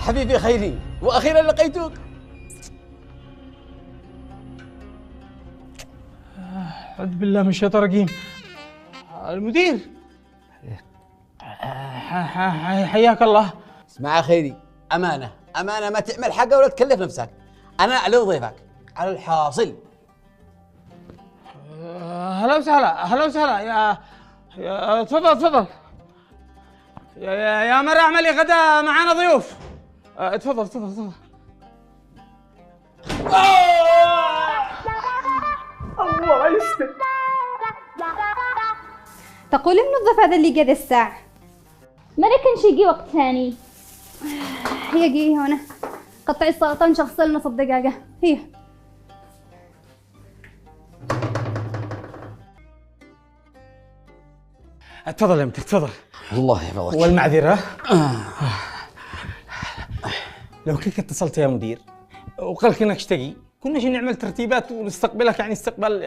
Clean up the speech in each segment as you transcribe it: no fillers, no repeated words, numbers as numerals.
حبيبي خيري، واخيرا لقيتك. أعوذ بالله من الشيطان الرجيم. المدير، حياك الله. اسمع يا خيري، امانه ما تعمل حاجه ولا تكلف نفسك. انا على ضيفك على الحاصل. هلا وسهلا، هلا وسهلا. تفضل تفضل. يا مرة اعملي غدا، معانا ضيوف. تفضل تفضل تفضل. الله يستر. تقول المنظف هذا اللي قد الساعة ما كانش يجي وقت ثاني. يجي هنا. قطعي السلطة ونشخص لنا 6 دقائق. هي تفضل يا مدير تفضل. الله يحفظك. والمعذرة. لو كنت اتصلت يا مدير وقالك انك اشتقي، كنا شي نعمل ترتيبات ونستقبلك، يعني استقبال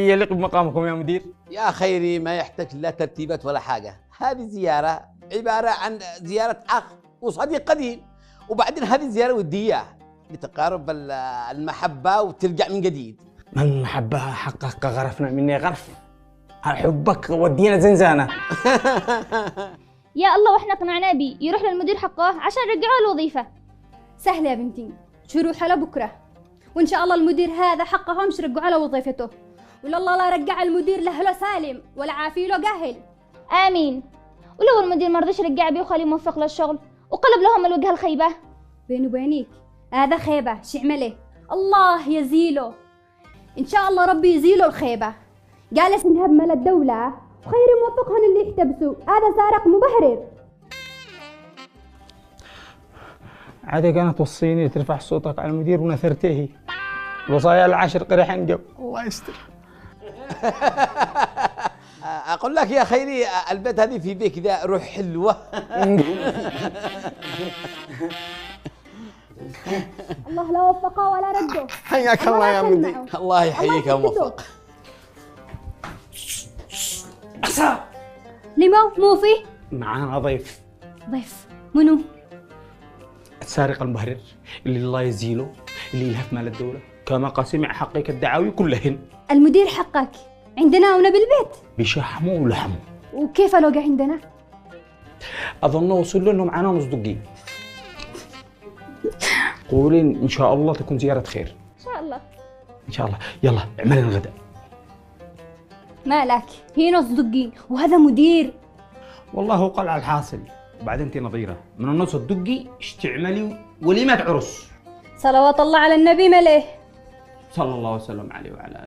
يليق بمقامكم يا مدير. يا خيري ما يحتاج لا ترتيبات ولا حاجه، هذه زياره عباره عن زياره اخ وصديق قديم، وبعدين هذه زياره وديه لتقارب المحبه وترجع من جديد. من محبها حقق غرفنا مني غرف، حبك ودينا زنزانه. يا الله، واحنا قنعناه بيه يروح للمدير حقه عشان يرجعوا الوظيفة. سهلة يا بنتي، شروحها لبكرة، وإن شاء الله المدير هذا حقه مش رجعوا له وظيفته، ولا الله لا رجع المدير له سالم ولا عافي له جاهل. آمين. ولو المدير مرضيش يرجع بيه وخليه موفق للشغل وقلب لهم الوجهة الخيبة. بيني وبينك هذا خيبة، شعمله الله يزيله، إن شاء الله ربي يزيله الخيبة. جالس نهب مال الدولة وخير موفقهن اللي يحتبسوا، هذا سارق مبهرر. عادي كانت توصيني ترفع صوتك على المدير ونثرته. الوصايا العشر قريح انجب. الله يستر. اقول لك يا خيري، البيت هذه في بيه كذا روح حلوه. الله لا وفقه ولا رده. حياك الله يا مدير. الله يحييك يا موفق. لما مو في معانا ضيف. ضيف منو؟ السارق المبهرر اللي الله يزيله، اللي يلهف مال الدولة كما قسم حقك الدعاوي كلهن. المدير حقك عندنا هنا بالبيت بشحمه ولحمه. وكيف لقى عندنا؟ أظن وصل له إنه معانا نصدقين. قولين إن شاء الله تكون زيارة خير. إن شاء الله. إن شاء الله. يلا اعملي الغداء. مالك؟ هي نص دقين وهذا مدير. والله هو قال على الحاصل. وبعدين انت نظيره من النص الدقي اشتعملي وليمة عرس. صلوات الله على النبي مليه صلى الله وسلم عليه وعلى آله.